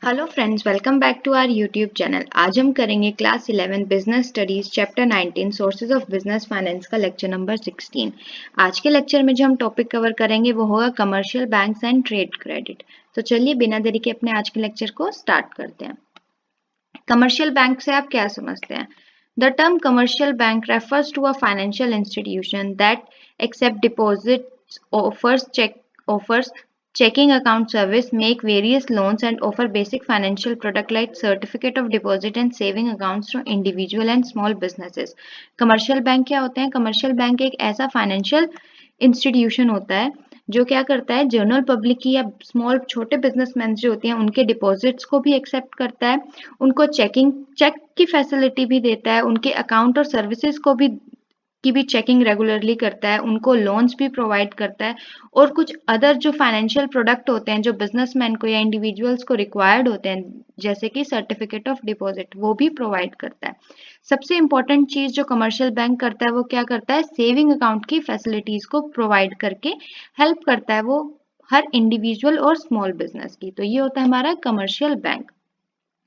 Hello friends, welcome back to our YouTube channel. आज हम करेंगे class 11 business studies chapter 19 sources of business finance का lecture number 16। आज के लेक्चर में जो हम टॉपिक कवर करेंगे वो होगा commercial banks and trade credit. तो चलिए बिना देरी के अपने आज के लेक्चर को स्टार्ट करते हैं। कमर्शियल बैंक से आप क्या समझते हैं? The term commercial bank refers to a financial institution that accept deposits, offers checking account service, make various loans and offer basic financial product like certificate of deposit and saving accounts to individual and small businesses। Commercial bank क्या होते हैं? Commercial bank एक ऐसा financial institution होता है जो क्या करता है, जनरल पब्लिक की या स्मॉल छोटे बिजनेसमैन जो होते हैं उनके डिपॉजिट्स को भी एक्सेप्ट करता है, उनको चेक की फैसिलिटी भी देता है, उनके अकाउंट और सर्विसेज की भी चेकिंग रेगुलरली करता है, उनको लोन्स भी प्रोवाइड करता है और कुछ अदर जो फाइनेंशियल प्रोडक्ट होते हैं जो बिजनेसमैन को या इंडिविजुअल्स को रिक्वायर्ड होते हैं, जैसे कि सर्टिफिकेट ऑफ डिपॉजिट, वो भी प्रोवाइड करता है। सबसे इंपॉर्टेंट चीज जो कमर्शियल बैंक करता है वो क्या करता है, सेविंग अकाउंट की फैसिलिटीज को प्रोवाइड करके हेल्प करता है वो हर इंडिविजुअल और स्मॉल बिजनेस की। तो ये होता है हमारा commercial bank.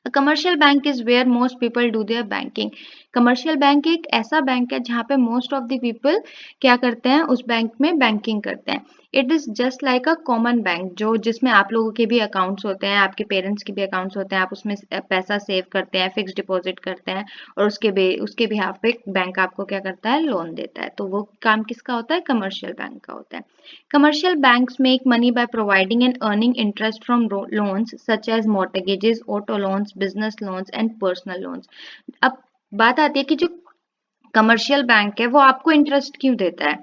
A commercial bank is where most people do their banking। Commercial bank एक ऐसा बैंक है जहाँ पे मोस्ट ऑफ द पीपल क्या करते हैं, उस बैंक में बैंकिंग करते हैं। It is just like a common bank जो जिसमें आप लोगों के भी अकाउंट्स होते हैं, आपके पेरेंट्स के भी अकाउंट्स होते हैं, आप उसमें पैसा सेव करते हैं, फिक्स डिपॉजिट करते हैं और उसके बिहाफ पे बैंक आपको क्या करता है, लोन देता है। तो वो काम किसका होता है, कमर्शियल बैंक का होता है। Commercial banks make money by providing and earning interest from loans such as mortgages, auto loans, business loans and personal loans। अब बात आती है कि जो कमर्शियल बैंक है वो आपको इंटरेस्ट क्यों देता है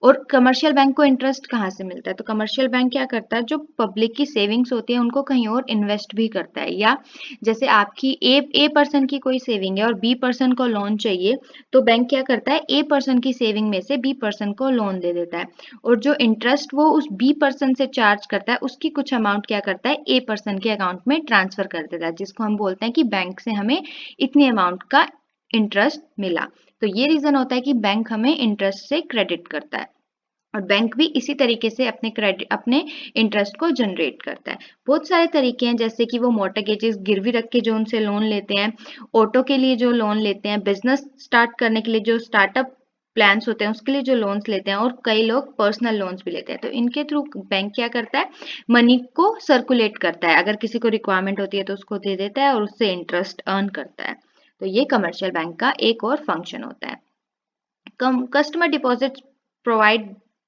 और कमर्शियल बैंक को इंटरेस्ट कहाँ से मिलता है? तो कमर्शियल बैंक क्या करता है, जो पब्लिक की सेविंग्स होती है उनको कहीं और इन्वेस्ट भी करता है, या जैसे आपकी ए पर्सन की कोई सेविंग है और बी पर्सन को लोन चाहिए, तो बैंक क्या करता है, ए पर्सन की सेविंग में से बी पर्सन को लोन दे देता है और जो इंटरेस्ट वो उस बी पर्सन से चार्ज करता है उसकी कुछ अमाउंट क्या करता है, ए पर्सन के अकाउंट में ट्रांसफर कर देता है, जिसको हम बोलते हैं कि बैंक से हमें इतनी अमाउंट का इंटरेस्ट मिला। तो ये रीजन होता है कि बैंक हमें इंटरेस्ट से क्रेडिट करता है और बैंक भी इसी तरीके से अपने इंटरेस्ट को जनरेट करता है। बहुत सारे तरीके हैं, जैसे कि वो मॉर्टगेजेस गिरवी रख के जो उनसे लोन लेते हैं, ऑटो के लिए जो लोन लेते हैं, बिजनेस स्टार्ट करने के लिए जो स्टार्टअप प्लान्स होते हैं उसके लिए जो लोन्स लेते हैं और कई लोग पर्सनल लोन्स भी लेते हैं। तो इनके थ्रू बैंक क्या करता है, मनी को सर्कुलेट करता है, अगर किसी को रिक्वायरमेंट होती है तो उसको दे देता है और उससे इंटरेस्ट अर्न करता है। तो ये कमर्शियल बैंक का एक और फंक्शन होता है। Customer deposits provide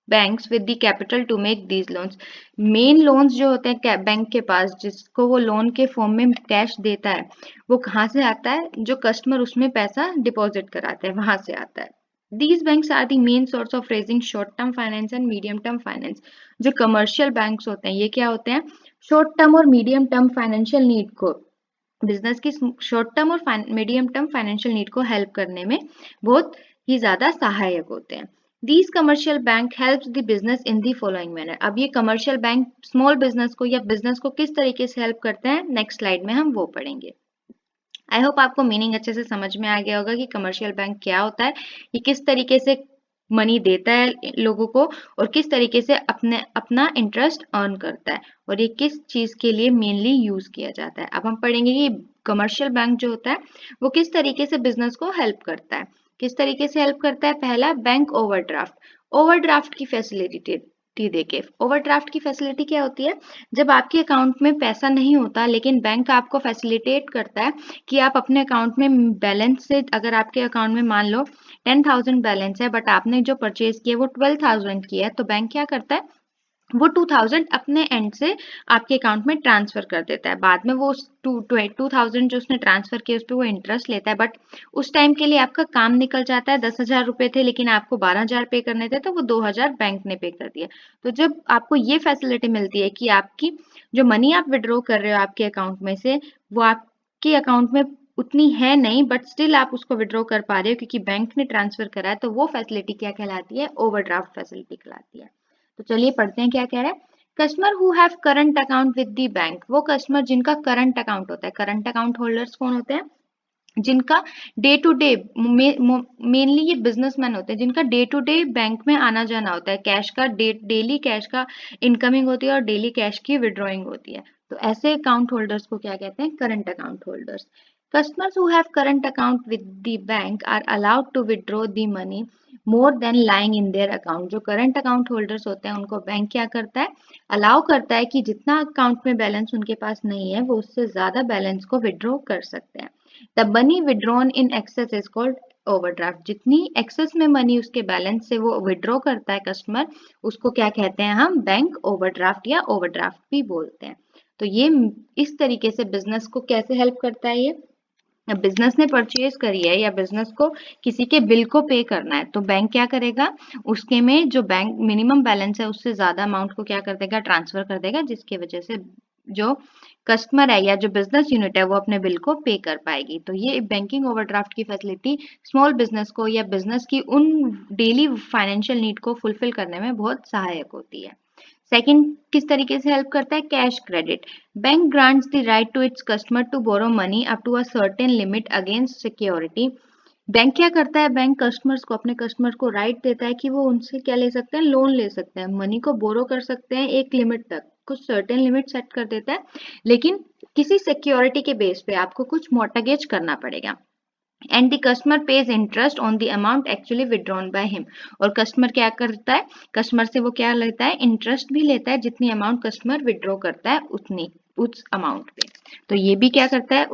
banks with the capital to make these loans. Main loans जो होते हैं बैंक के पास, जिसको वो लोन के फॉर्म में कैश देता है, वो कहाँ से आता है, जो कस्टमर उसमें पैसा डिपॉजिट कराते हैं वहां से आता है। These banks are the main source of raising short-term finance and medium-term finance। जो कमर्शियल बैंक्स होते हैं ये क्या होते हैं, शॉर्ट टर्म और मीडियम टर्म फाइनेंशियल नीड को, बिजनेस की शॉर्ट टर्म और मीडियम टर्म फाइनेंशियल नीड को हेल्प करने में बहुत ही ज्यादा सहायक होते हैं। These commercial bank helps the business in the following manner. अब ये कमर्शियल बैंक स्मॉल बिजनेस को या बिजनेस को किस तरीके से हेल्प करते हैं, नेक्स्ट स्लाइड में हम वो पढ़ेंगे। आई होप आपको मीनिंग अच्छे से समझ में आ गया होगा कि कमर्शियल बैंक क्या होता है, ये किस तरीके से मनी देता है लोगों को और किस तरीके से अपना इंटरेस्ट अर्न करता है और ये किस चीज के लिए मेनली यूज किया जाता है। अब हम पढ़ेंगे कि कमर्शियल बैंक जो होता है वो किस तरीके से बिजनेस को हेल्प करता है। किस तरीके से हेल्प करता है? पहला, बैंक ओवरड्राफ्ट। ओवरड्राफ्ट की फैसिलिटी देके। ओवरड्राफ्ट की फैसिलिटी क्या होती है, जब आपके अकाउंट में पैसा नहीं होता लेकिन बैंक आपको फैसिलिटेट करता है कि आप अपने अकाउंट में बैलेंस से, अगर आपके अकाउंट में मान लो 10,000 बैलेंस है बट आपने जो परचेज किया वो 12,000 की है, तो बैंक क्या करता है, वो 2,000 अपने एंड से आपके अकाउंट में ट्रांसफर कर देता है। बाद में वो 2,000 जो उसने ट्रांसफर किया उस पर वो इंटरेस्ट लेता है, बट उस टाइम के लिए आपका काम निकल जाता है। 10,000 रुपए थे लेकिन आपको 12,000 पे करने थे, तो वो 2,000 बैंक ने पे कर दिया। तो जब आपको ये फैसिलिटी मिलती है कि आपकी जो मनी आप विड्रॉ कर रहे हो आपके अकाउंट में से, वो आपके अकाउंट में उतनी है नहीं बट स्टिल आप उसको विड्रॉ कर पा रहे हो क्योंकि बैंक ने ट्रांसफर करा है, तो वो फैसिलिटी क्या कहलाती है, ओवरड्राफ्ट फैसिलिटी कहलाती है। तो चलिए पढ़ते हैं क्या कह रहा है। Customer who have current account with the bank, वो कस्टमर जिनका करंट अकाउंट होता है। करंट अकाउंट होल्डर्स कौन होते हैं, जिनका डे टू डे मेनली ये बिजनेसमैन होते हैं जिनका डे टू डे बैंक में आना जाना होता है, कैश का डेली कैश का इनकमिंग होती है और डेली कैश की विड्रॉइंग होती है। तो ऐसे अकाउंट होल्डर्स को क्या कहते हैं? Current account holders. Customers who have current account with the bank are allowed to withdraw the money more than lying in their account। जो करंट अकाउंट होल्डर्स होते हैं उनको बैंक क्या करता है? अलाउ करता है कि जितना अकाउंट में बैलेंस उनके पास नहीं है वो उससे ज्यादा बैलेंस को विड्रॉ कर सकते हैं। The money withdrawn in excess is called overdraft. जितनी एक्सेस में मनी उसके बैलेंस से वो विड्रॉ करता है कस्टमर, उसको क्या कहते हैं हम? बैंक ओवरड्राफ्ट या ओवरड्राफ्ट भी बोलते हैं। तो ये इस तरीके से बिजनेस को कैसे हेल्प करता है? ये बिजनेस ने परचेज करी है या बिजनेस को किसी के बिल को पे करना है तो बैंक क्या करेगा? उसके में जो बैंक मिनिमम बैलेंस है उससे ज्यादा अमाउंट को क्या कर देगा? ट्रांसफर कर देगा, जिसकी वजह से जो कस्टमर है या जो बिजनेस यूनिट है वो अपने बिल को पे कर पाएगी। तो ये बैंकिंग ओवरड्राफ्ट की फैसिलिटी स्मॉल बिजनेस को या बिजनेस की उन डेली फाइनेंशियल नीड को फुलफिल करने में बहुत सहायक होती है। सेकंड किस तरीके से हेल्प करता है? Cash credit. Bank grants the right to its customer to borrow money up to a certain limit against security. Bank क्या करता है? बैंक कस्टमर्स को, अपने कस्टमर को राइट देता है कि वो उनसे क्या ले सकते हैं? लोन ले सकते हैं, मनी को बोरो कर सकते हैं एक लिमिट तक, कुछ सर्टेन लिमिट सेट कर देता है, लेकिन किसी सिक्योरिटी के बेस पे आपको कुछ मॉर्टगेज करना पड़ेगा। And the customer page interest on the amount actually withdrawn by him. और कस्टमर क्या करता है? कस्टमर से वो क्या लेता है? इंटरेस्ट भी लेता है, जितनी अमाउंट कस्टमर विड्रॉ करता है उतनी उस अमाउंट पे। तो ये भी क्या करता है?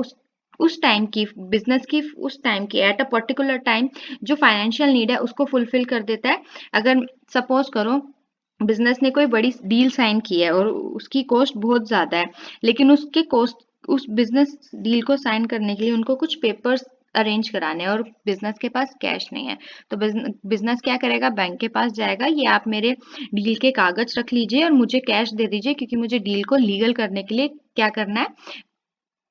उस टाइम की बिजनेस की उस टाइम की एट अ पर्टिकुलर टाइम जो फाइनेंशियल नीड है उसको फुलफिल कर देता है। अगर सपोज करो बिजनेस ने कोई बड़ी डील साइन की है और उसकी कॉस्ट बहुत ज्यादा है, लेकिन उसके कॉस्ट उस बिजनेस डील को साइन करने के लिए उनको कुछ पेपर्स अरेंज कराने हैं और बिजनेस के पास कैश नहीं है, तो बिजनेस क्या करेगा? बैंक के पास जाएगा, ये आप मेरे डील के कागज रख लीजिए और मुझे कैश दे दीजिए, क्योंकि मुझे डील को लीगल करने के लिए क्या करना है?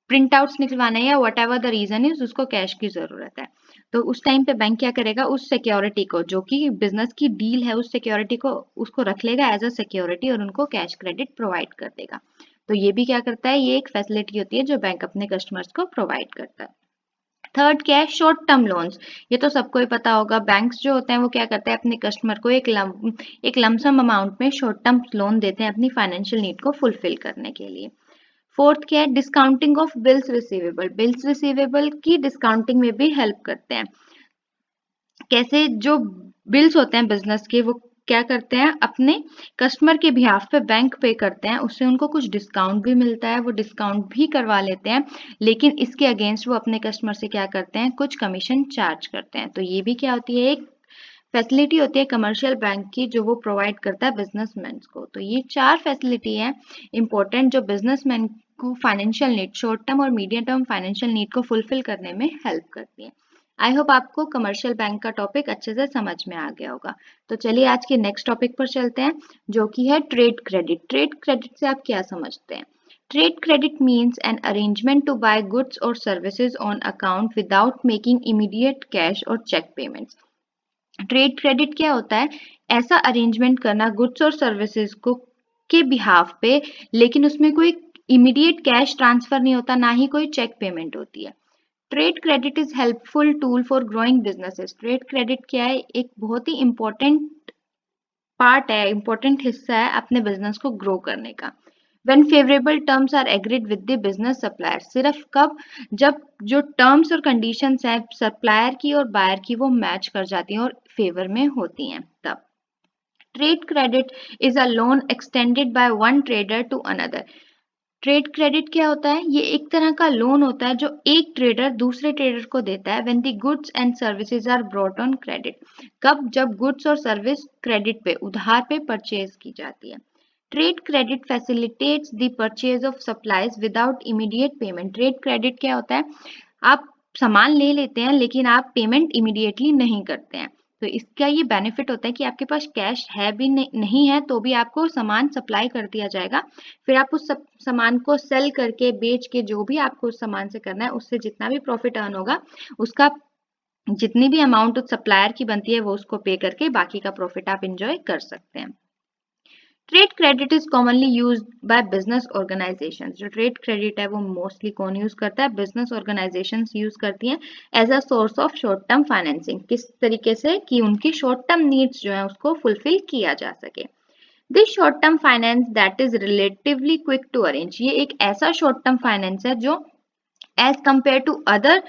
प्रिंट आउट्स निकलवाना है या whatever the reason is, उसको कैश की जरूरत है। तो उस टाइम पे बैंक क्या करेगा? उस सिक्योरिटी को, जो कि बिजनेस की डील है, उस सिक्योरिटी को उसको रख लेगा एज अ सिक्योरिटी और उनको कैश क्रेडिट प्रोवाइड कर देगा। तो ये भी क्या करता है? ये एक फैसिलिटी होती है जो बैंक अपने कस्टमर्स को प्रोवाइड करता है। थर्ड क्या है? Short term loans. ये तो सबको ही पता होगा, बैंक्स जो होते हैं वो क्या करते हैं? अपने कस्टमर को एक लमसम अमाउंट में शॉर्ट टर्म लोन देते हैं अपनी फाइनेंशियल नीड को फुलफिल करने के लिए। फोर्थ क्या है? Discounting of bills receivable. Bills receivable की डिस्काउंटिंग में भी हेल्प करते हैं। कैसे? जो बिल्स होते हैं बिजनेस के वो क्या करते हैं? अपने कस्टमर के बिहाफ पे बैंक पे करते हैं, उससे उनको कुछ डिस्काउंट भी मिलता है, वो डिस्काउंट भी करवा लेते हैं, लेकिन इसके अगेंस्ट वो अपने कस्टमर से क्या करते हैं? कुछ कमीशन चार्ज करते हैं। तो ये भी क्या होती है? एक फैसिलिटी होती है कमर्शियल बैंक की जो वो प्रोवाइड करता है बिजनेसमैन को। तो ये चार फैसिलिटी है इंपॉर्टेंट जो बिजनेसमैन को फाइनेंशियल नीड, शॉर्ट टर्म और मीडियम टर्म फाइनेंशियल नीड को फुलफिल करने में हेल्प करती है। आई होप आपको कमर्शियल बैंक का टॉपिक अच्छे से समझ में आ गया होगा। तो चलिए आज के नेक्स्ट टॉपिक पर चलते हैं, जो कि है ट्रेड क्रेडिट। ट्रेड क्रेडिट से आप क्या समझते हैं? Trade credit means an arrangement to buy goods or services on account without making immediate cash or check payments। Trade credit क्या होता है? ऐसा अरेंजमेंट करना गुड्स और सर्विसेज को के बिहाफ पे, लेकिन उसमें कोई इमीडिएट कैश ट्रांसफर नहीं होता, ना ही कोई चेक पेमेंट होती है। Trade credit is helpful tool for growing businesses. Trade credit क्या है? एक बहुत ही इंपॉर्टेंट पार्ट है, इंपॉर्टेंट हिस्सा है अपने बिजनेस को ग्रो करने का। When favorable terms are agreed with the business supplier। सिर्फ कब? जब जो टर्म्स और कंडीशंस हैं सप्लायर की और बायर की वो मैच कर जाती हैं और फेवर में होती हैं तब। Trade credit is a loan extended by one trader to another. Trade credit क्या होता है? ये एक तरह का लोन होता है जो एक ट्रेडर दूसरे ट्रेडर को देता है when the goods and services are brought on credit. कब? जब गुड्स और सर्विस क्रेडिट पे, उधार पे परचेज की जाती है। Trade credit facilitates the purchase of supplies without immediate payment. Trade credit क्या होता है? आप सामान ले लेते हैं लेकिन आप पेमेंट इमीडिएटली नहीं करते हैं, तो इसका ये बेनिफिट होता है कि आपके पास कैश है भी नहीं है तो भी आपको सामान सप्लाई कर दिया जाएगा, फिर आप उस सामान को सेल करके बेच के जो भी आपको उस सामान से करना है उससे जितना भी प्रॉफिट अर्न होगा उसका जितनी भी अमाउंट उस सप्लायर की बनती है वो उसको पे करके बाकी का प्रॉफिट आप इंजॉय कर सकते हैं। Trade credit is commonly use by business organisation. जो ट्रेड क्रेडिट है वो मोस्टली कौन यूज करता है? बिजनेस ऑर्गेनाइजेशन यूज करती हैं as a source of short term financing. किस तरीके से? कि उनकी शॉर्ट टर्म नीड्स जो है उसको फुलफिल किया जा सके। This short term finance that is relatively quick to arrange. ये एक ऐसा शॉर्ट टर्म फाइनेंस है जो as compare to other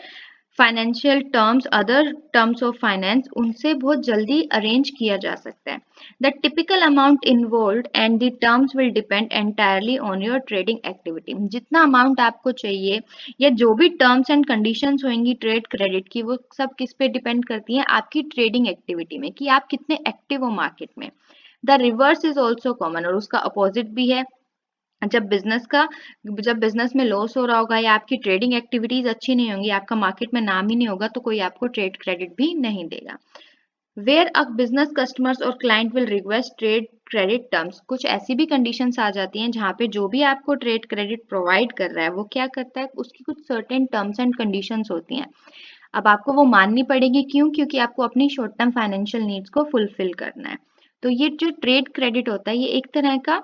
financial terms, other terms of finance, उनसे बहुत जल्दी अरेंज किया जा सकता है। The typical amount involve and the terms will depend entirely on your trading activity. जितना अमाउंट आपको चाहिए या जो भी टर्म्स एंड कंडीशंस होंगी ट्रेड क्रेडिट की, वो सब किस पे डिपेंड करती हैं? आपकी ट्रेडिंग एक्टिविटी में, कि आप कितने एक्टिव हो मार्केट में। The reverse is also common, और उसका अपोजिट भी है। जब बिजनेस में लॉस हो रहा होगा या आपकी ट्रेडिंग एक्टिविटीज अच्छी नहीं होंगी, आपका मार्केट में नाम ही नहीं होगा, तो कोई आपको ट्रेड क्रेडिट भी नहीं देगा। वेयर अ बिजनेस कस्टमर्स और client will request trade credit terms. कुछ ऐसी भी कंडीशंस आ जाती हैं जहां पे जो भी आपको ट्रेड क्रेडिट प्रोवाइड कर रहा है वो क्या करता है, उसकी कुछ सर्टेन टर्म्स एंड कंडीशंस होती हैं। अब आपको वो माननी पड़ेगी। क्यों? क्योंकि आपको अपनी शॉर्ट टर्म फाइनेंशियल नीड्स को फुलफिल करना है। तो ये जो ट्रेड क्रेडिट होता है ये एक तरह का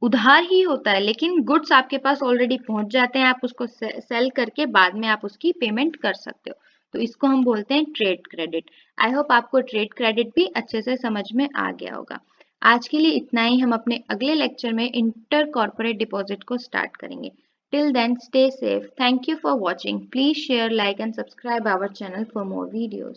उधार ही होता है, लेकिन गुड्स आपके पास ऑलरेडी पहुंच जाते हैं, आप उसको सेल करके बाद में आप उसकी पेमेंट कर सकते हो। तो इसको हम बोलते हैं ट्रेड क्रेडिट। आई होप आपको ट्रेड क्रेडिट भी अच्छे से समझ में आ गया होगा। आज के लिए इतना ही। हम अपने अगले लेक्चर में इंटर कॉर्पोरेट डिपॉजिट को स्टार्ट करेंगे। Till then stay safe. Thank you for watching. Please share, like and subscribe our channel for more videos.